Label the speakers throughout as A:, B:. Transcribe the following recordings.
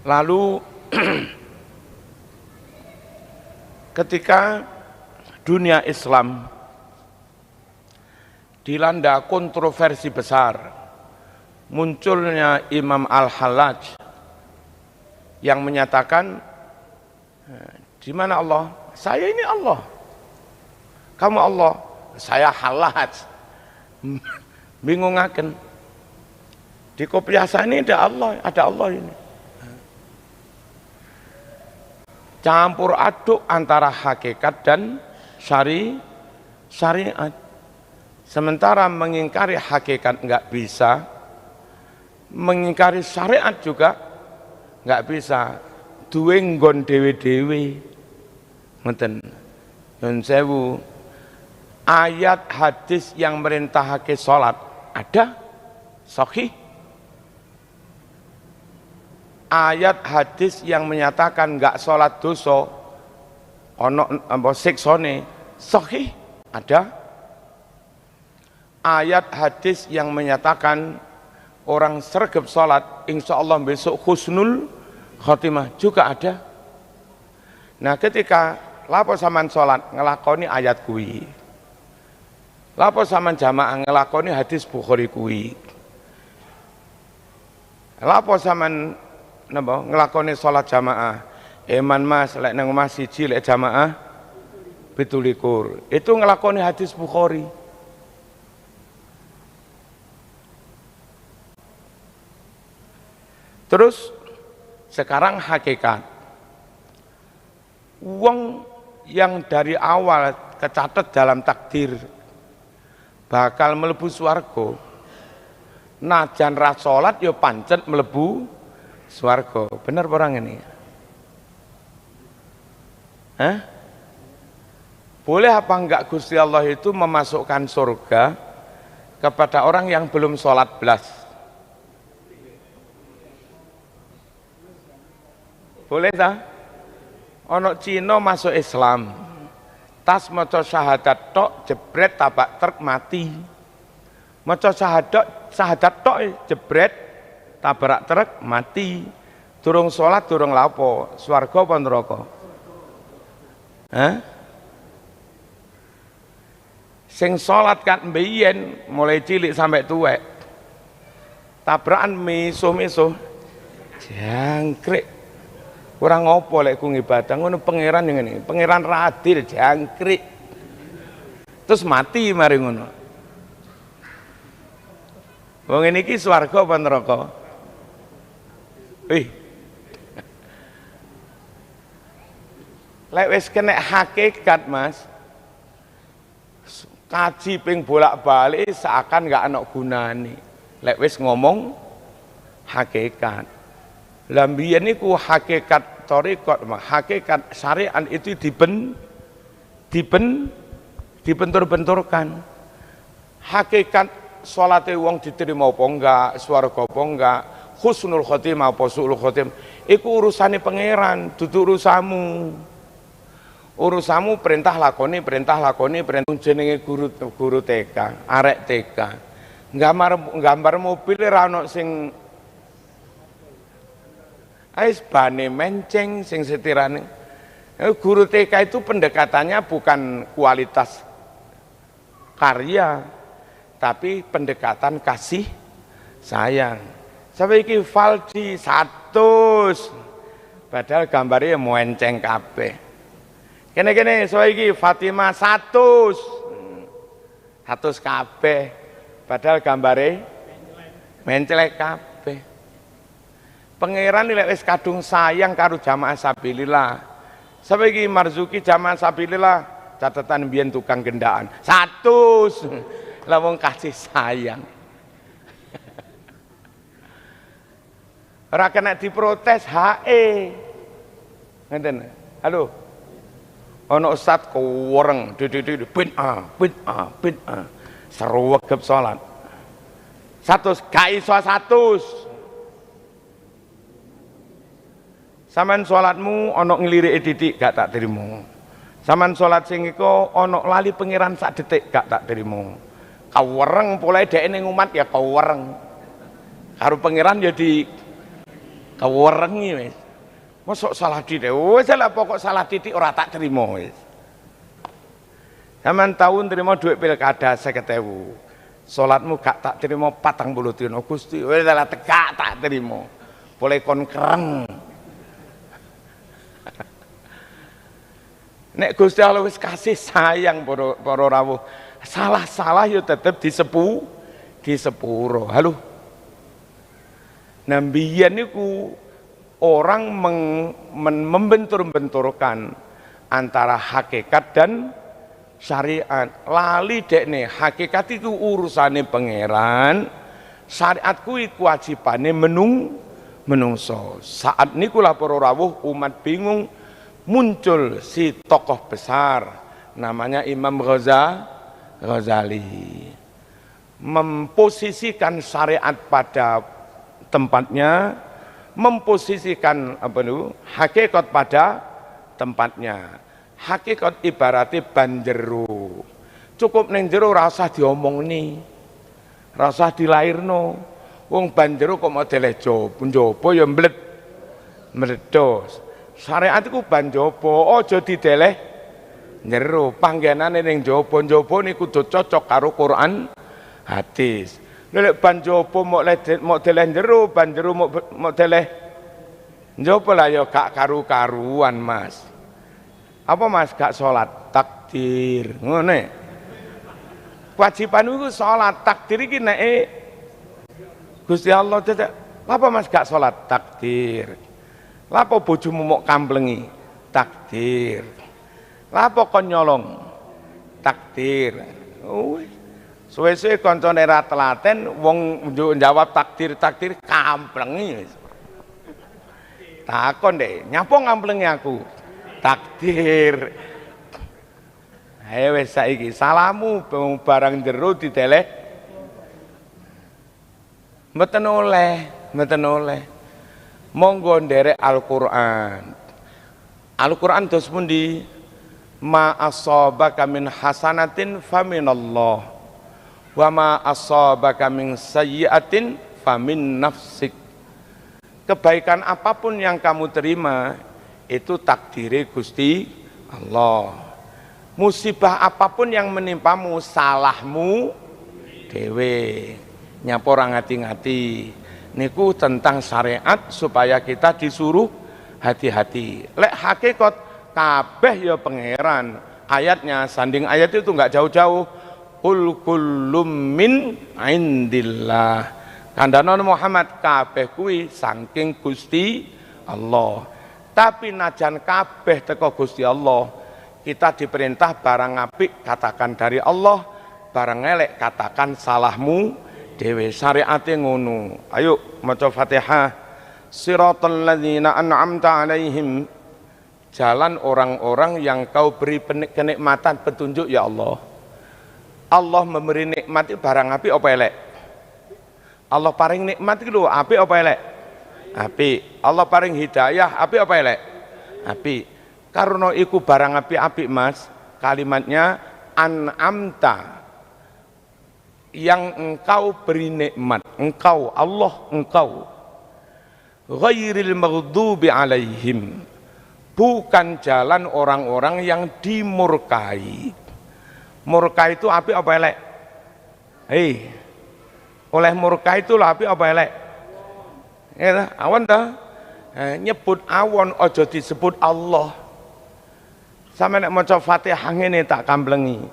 A: Lalu ketika dunia Islam dilanda kontroversi besar, munculnya Imam Al-Hallaj yang menyatakan, di mana Allah? Saya ini Allah. Kamu Allah, saya Hallaj. Bingungaken. Di kopiasa ini ada Allah ini. Campur aduk antara hakikat dan syariat. Sementara mengingkari hakikat enggak bisa, mengingkari syariat juga enggak bisa. Duwe nggon dewe-dewe. Ngoten. Nyun sewu. Ayat hadis yang merintahake salat ada sahih. Ayat hadis yang menyatakan enggak salat dosa ono apa siksane sahih ada. Ayat hadis yang menyatakan orang sregep salat insyaallah besok husnul khotimah juga ada. Nah, ketika lapo sampean salat ngelakoni ayat kuwi, lapo sampean jamaah ngelakoni hadis Bukhari kuwi, lapo sampean napa ngelakoni salat jamaah, eman mas lek nang omah siji lek jamaah 17, itu ngelakoni hadis Bukhari. Terus sekarang hakikat wong yang dari awal kecatet dalam takdir bakal mlebu swarga, najan ra salat ya pancet mlebu swarga. Bener orang ini? Boleh apa enggak Gusti Allah itu memasukkan surga kepada orang yang belum sholat belas? Boleh tak? Ono Cina masuk Islam, tas maca syahadat tok jebret tabak truk mati. Maca syahadat tok jebret tabrak truk mati. Durung sholat durung lapo, swarga apa neraka? Sing sholat kan mbiyen mulai cilik sampai tuwek, tabrakan misuh-misuh jangkrik. Kurang ngopo lek ku ngibadah ngono pangeran yang ini, pangeran radil jangkrik. Terus mati mari ngono. Wong ini ki swarga apa neraka? Lek wis kena hakikat Mas, kaji ping bolak-balik seakan gak ana gunane. Lek wis ngomong hakikat. Lah mbiyen niku hakikat thariqat, hakikat syariat itu dibentur-benturkan. Hakikat salate wong diterima apa enggak, swarga apa enggak, husnul khotimah apa su'ul khotimah, iku urusane pangeran, dudu urusamu. Urusamu perintah lakoni, perintah jenenge guru TK, arek TK. Gambar mobil ra ono sing ais bane menceng sing setirane. Guru TK itu pendekatannya bukan kualitas karya, tapi pendekatan kasih sayang. Sampai iki Valdi 100, padahal gambarnya menceng kabeh. Kene-kene iki Fatimah 100 kabeh, padahal gambare mencelek kabeh. Pangeran nek wis kadung sayang karo jamaah sabilillah. Sampai iki Marzuki jamaah sabilillah, catatan biyen tukang gendaan 100. Lah wong kasih sayang. Ora kena diprotes hae. Ngeten. Halo. Ana ustaz kuwereng, bid'ah. Seruwegep salat. 100 gak iso 100. Saman sholatmu onok ngeliriki titik gak tak terima. Saman sholat sing iku onok lali pangeran sak detik gak tak terima. Kawereng mulai dhek ning umat ya kawereng. Karo pangeran ya di kewerengi wis. Mosok salah titik, wis lah pokok salah titik ora tak terima wis. Sampeyan tahun terima duit pilkada 50.000. Salatmu gak tak terima 40 dina Gusti, wis lah tegak tak terima. Boleh kon kereng. Nek Gusti Allah wis kasih sayang para rawuh, salah-salah yo tetep disepuro. Halo. Nah mbiyen niku orang membentur-benturkan antara hakikat dan syariat. Lali dekne hakikat itu urusane pangeran, syariat kuwi kewajibane menungso. Saat niku lah para rawuh umat bingung, muncul si tokoh besar namanya Imam Ghazali, memposisikan syariat pada tempatnya, memposisikan hakikat pada tempatnya. Hakikat ibaratnya banjero, cukup neng jero rasa diomongni, rasa dilairno. Wong banjero kok modele njaba ya meledos. Syariat iku banjaba, aja dideleh jero. Panggenane ning njaba niku kudu cocok karo Quran hadis. Lek banjaba mok deleh jero, banjero mok deleh njaba lah ya gak karu-karuan, Mas. Apa Mas gak salat takdir ngene. Kewajiban iku salat, takdir iki nek Gusti Allah dadak. Apa Mas gak salat takdir? Lapo bojomu mok kamplengi takdir. Lapo kon nyolong takdir. Suwe-suwe kancane ra telaten wong njawab takdir kamplengi. Takon deh, nyapa ngamplengi aku? Takdir. Ayo wis saiki salamu barang jero dideleh. Mboten oleh. Monggo nderek Al-Qur'an. Al-Qur'an dos pundi? Ma asabaka min hasanatin faminallah. Wa ma asabaka min sayyi'atin famin nafsik. Kebaikan apapun yang kamu terima itu takdire Gusti Allah. Musibah apapun yang menimpamu salahmu dewe. Nyapa ora ngati-ngati. Niku tentang syariat supaya kita disuruh hati-hati. Lek hakikat kabeh ya pangeran. Ayatnya sanding ayat itu enggak jauh-jauh. Qul kullum min indillah. Kandhane Muhammad kabeh kuwi saking Gusti Allah. Tapi najan kabeh teko Gusti Allah, kita diperintah barang apik katakan dari Allah, barang elek katakan salahmu dhewe. Syariate ngono. Ayo maca Fatihah. Siratal ladzina an'amta 'alaihim. Jalan orang-orang yang kau beri kenikmatan, petunjuk ya Allah. Allah memberi nikmat itu barang apik apa elek? Allah paring nikmat itu lho apik apa elek? Apik. Allah paring hidayah apik apa elek? Apik. Karena iku barang apik-apik Mas, kalimatnya an'amta, yang engkau beri nikmat, engkau Allah, engkau ghairil maghdubi alaihim, bukan jalan orang-orang yang dimurkai. Murka itu apik apa elek? Hei, oleh murka itu lah apik apa elek? Ya, awan dah. Nyebut awon ojo disebut Allah. Sampe nek maca Fatihah ngene tak kamplengi.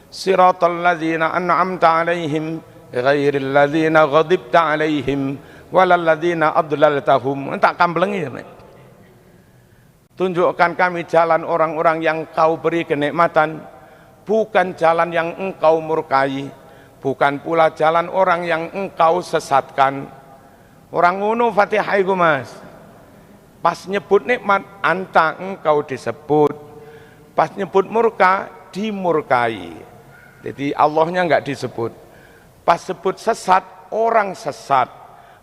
A: Siratal ladzina an'amta 'alaihim ghairil ladzina ghadibta 'alaihim walal ladzina adlaltahum. Tak kamplengi. Tunjukkan kami jalan orang-orang yang kau beri kenikmatan, bukan jalan yang engkau murkai, bukan pula jalan orang yang engkau sesatkan. Orang ngono Fatihah iku Mas. Pas nyebut nikmat anta engkau disebut, pas nyebut murka dimurkai. Jadi Allahnya enggak disebut. Pas sebut sesat orang sesat,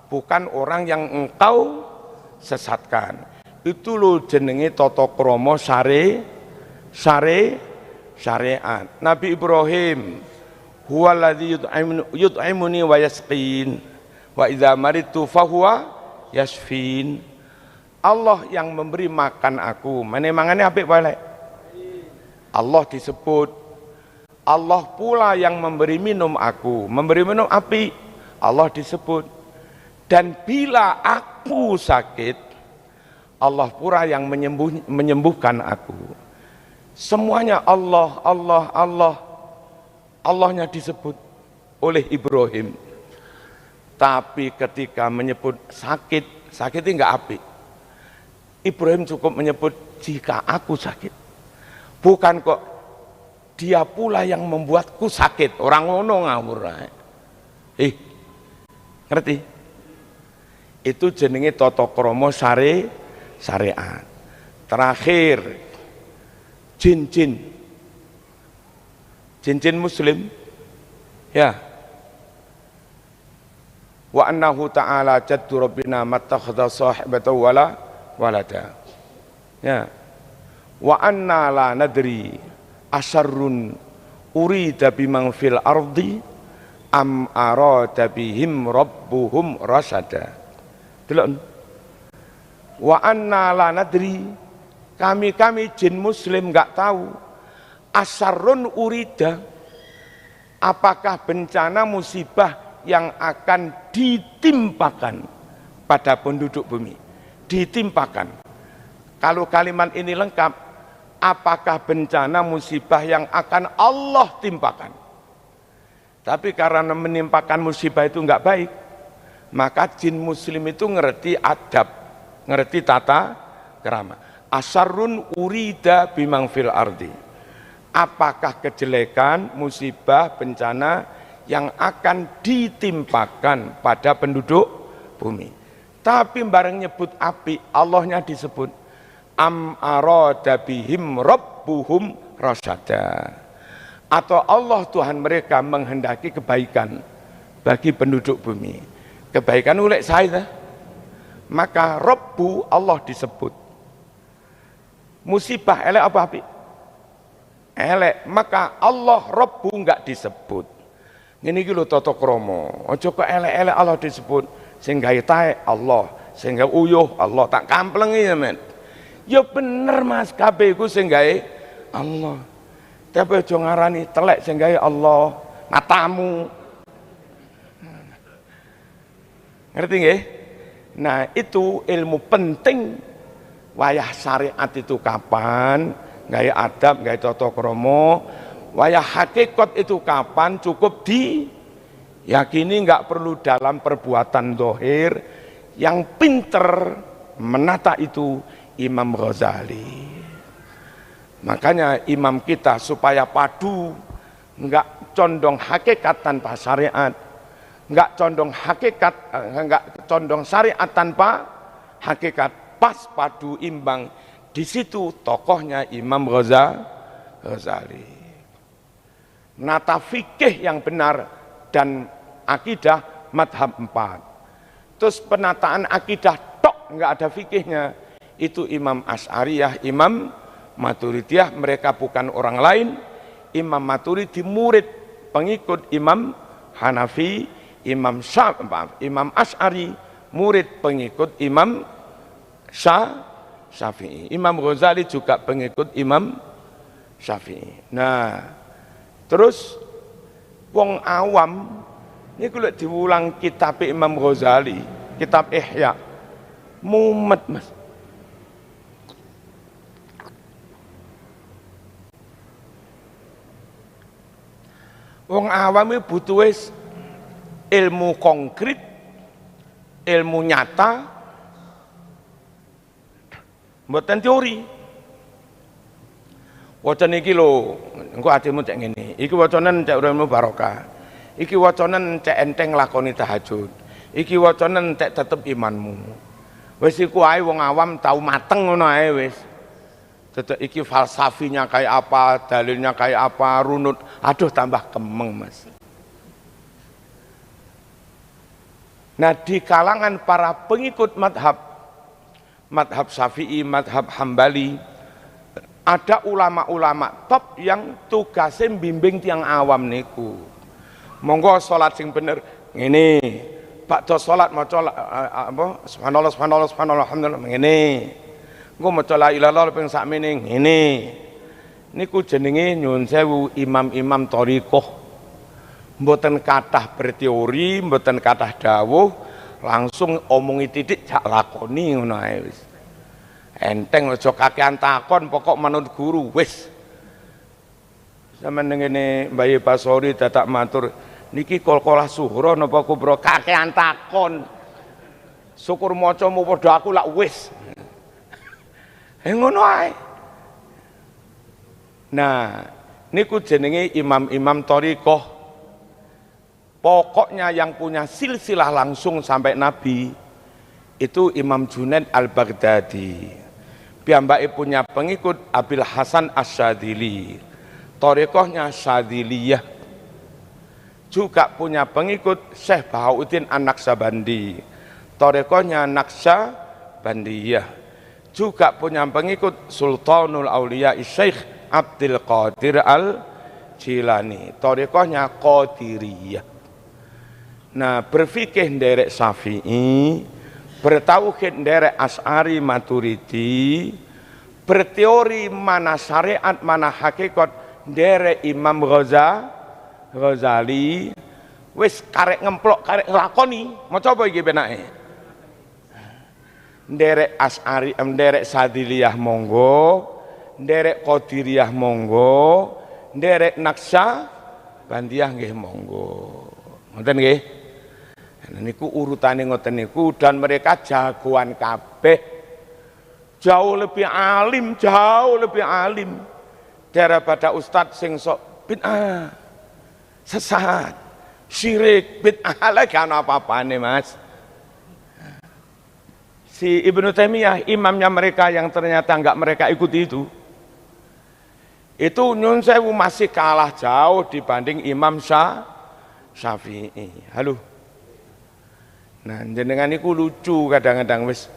A: bukan orang yang engkau sesatkan. Itu lo jenenge tata krama syariat. Nabi Ibrahim huwaladzi yut'imuni wa yasqin wa idza maridtu fahuwa yashfin. Allah yang memberi makan aku. Menemangannya apik balik. Allah disebut. Allah pula yang memberi minum aku. Memberi minum api. Allah disebut. Dan bila aku sakit, Allah pula yang menyembuhkan aku. Semuanya Allah, Allah, Allah. Allahnya disebut oleh Ibrahim. Tapi ketika menyebut sakit, sakitnya enggak apik. Ibrahim cukup menyebut jika aku sakit. Bukan kok dia pula yang membuatku sakit. Orang ngono ngawur. Ngerti? Itu jenenge tata krama syariat. Terakhir, jin-jin muslim, ya. Wa annahu ta'ala jaddu rabbina mattakhadha sahibatan wala walada. Ya. Wa anna la nadri asyarrun urida bimang fil ardi am arada bihim rabbuhum rasada. Delok. Wa anna la nadri, kami jin muslim enggak tahu asyarrun urida, apakah bencana musibah yang akan ditimpakan pada penduduk bumi. Ditimpakan. Kalau kalimat ini lengkap, apakah bencana musibah yang akan Allah timpakan. Tapi karena menimpakan musibah itu enggak baik, maka jin muslim itu ngerti adab, ngerti tata krama. Asyarrun urida bimang fil ardi, apakah kejelekan, musibah, bencana yang akan ditimpakan pada penduduk bumi. Tapi bareng nyebut api, Allahnya disebut. Am arada bihim rabbuhum rasyada, atau Allah Tuhan mereka menghendaki kebaikan bagi penduduk bumi. Kebaikan oleh saya, maka Rabbu Allah disebut. Musibah elek apa api? Elek, maka Allah Rabbu enggak disebut. Ini iki lho tata krama. Aja kok elek-elek Allah disebut. Sing gawe taek Allah, sing gawe uyuh Allah, tak kamplengi ya men. Ya bener Mas, kabeh iku sing gawe Allah. Tapi aja ngarani telek sing gawe Allah, matamu. Ngerti nggih? Nah, itu ilmu penting. Wayah syariat itu kapan? Gawe adab, gawe tata krama. Wayah hakikat itu kapan? Cukup diyakini, enggak perlu dalam perbuatan zahir. Yang pinter menata itu Imam Ghazali. Makanya imam kita supaya padu, enggak condong hakikat tanpa syariat, enggak condong syariat tanpa hakikat, pas padu imbang. Di situ tokohnya Imam Ghazali. Nata fikih yang benar dan akidah madhab 4. Terus penataan akidah tok enggak ada fikihnya, itu Imam Asy'ariyah, Imam Maturidiyah. Mereka bukan orang lain. Imam Maturidi murid pengikut Imam Hanafi, Imam Asy'ari murid pengikut Imam Syafi'i. Imam Ghazali juga pengikut Imam Syafi'i. Nah, terus wong awam ini kalau diulang kitab Imam Ghazali, kitab Ihya, mumet Mas. Wong awam itu butuh ilmu konkret, ilmu nyata, mboten teori. Wacan iki lho, engko atimu cek ngene. Iki wacanan cek uripmu barokah. Iki wacanan cek enteng lakoni tahajud. Iki wacanan cek tetep imanmu. Wis iku ae wong awam tau mateng ngono ae wis. Tetep iki falsafinya kayak apa, dalilnya kayak apa, runut. Aduh tambah kemeng Mas. Nah, di kalangan para pengikut madhab Syafi'i, madhab Hambali, ada ulama-ulama top yang tugasnya bimbing tiang awam niku. Monggo sholat sing bener ngene, bakda salat maca apa subhanallah subhanallah subhanallah alhamdulillah ngene. Engko maca la ilaha illallah ping sakmene ngene. Niku jenenge nyuwun sewu imam-imam thariqah. Mboten kathah berteori, mboten kathah dawuh, langsung omongi titik jak lakoni ngono ae wis. Enteng aja kakean takon, pokok manut guru wis. Sampeyan ngene Mbah Basori dadak matur niki kol-kolah suhra napa kubra kakean takon. Syukur macamu padha aku lak wis. Ngono ae. Nah, niku jenenge imam-imam thariqah. Pokoknya yang punya silsilah langsung sampai Nabi itu Imam Junaid Al-Baghdadi. Piyambake punya pengikut Abil Hasan Asy-Syadzili. Thariqahnya Syadziliyah. Juga punya pengikut Syekh Bahauddin An-Naqsabandi. Thariqahnya Naqsabandiyah. Juga punya pengikut Sultanul Auliya Syekh Abdul Qadir Al-Jilani. Thariqahnya Qadiriyah. Nah, berfikih nderek Syafi'i, bertauhid nderek Asy'ari Maturidi, berteori mana syariat mana hakikat nderek Imam Ghazali, wis karek ngemplok karek nglakoni. Maca apa iki penake? Nderek Asy'ari, nderek Syadziliyah monggo, nderek Qadiriyah monggo, nderek Naqsabandiyah nggih monggo. Ngoten nggih. Niku urutane ngoten niku dan mereka jagoan kabeh. Jauh lebih alim daripada ustadz sing sok bid'ah, sesat, syirik, bid'ah lagi ana apa-apane Mas. Si Ibnu Taimiyah imamnya mereka yang ternyata enggak mereka ikuti itu nyun sewu masih kalah jauh dibanding Imam Syafi'i. Halo. Nah, jenengan niku lucu kadang-kadang wis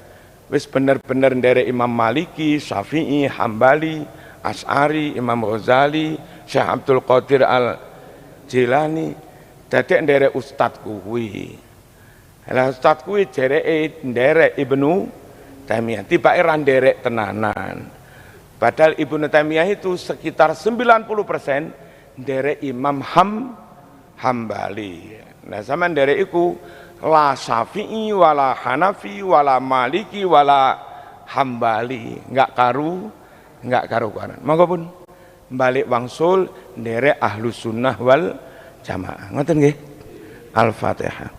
A: bener-bener nderek Imam Maliki, Syafi'i, Hambali, Asy'ari, Imam Ghazali, Syekh Abdul Qadir Al-Jilani, dadek nderek ustad kuwi. Lah ustad kuwi jereke nderek Ibnu Taimiyah, tibake ra nderek tenanan. Padahal Ibnu Taimiyah itu sekitar 90% nderek Imam Hambali. Nah, sama nderek iku la Syafi'i wala Hanafi wala Maliki wala Hambali, enggak karu-karuan. Monggo pun balik wangsul nderek Ahlus Sunnah wal Jamaah. Ngoten nggih. Al-Fatihah.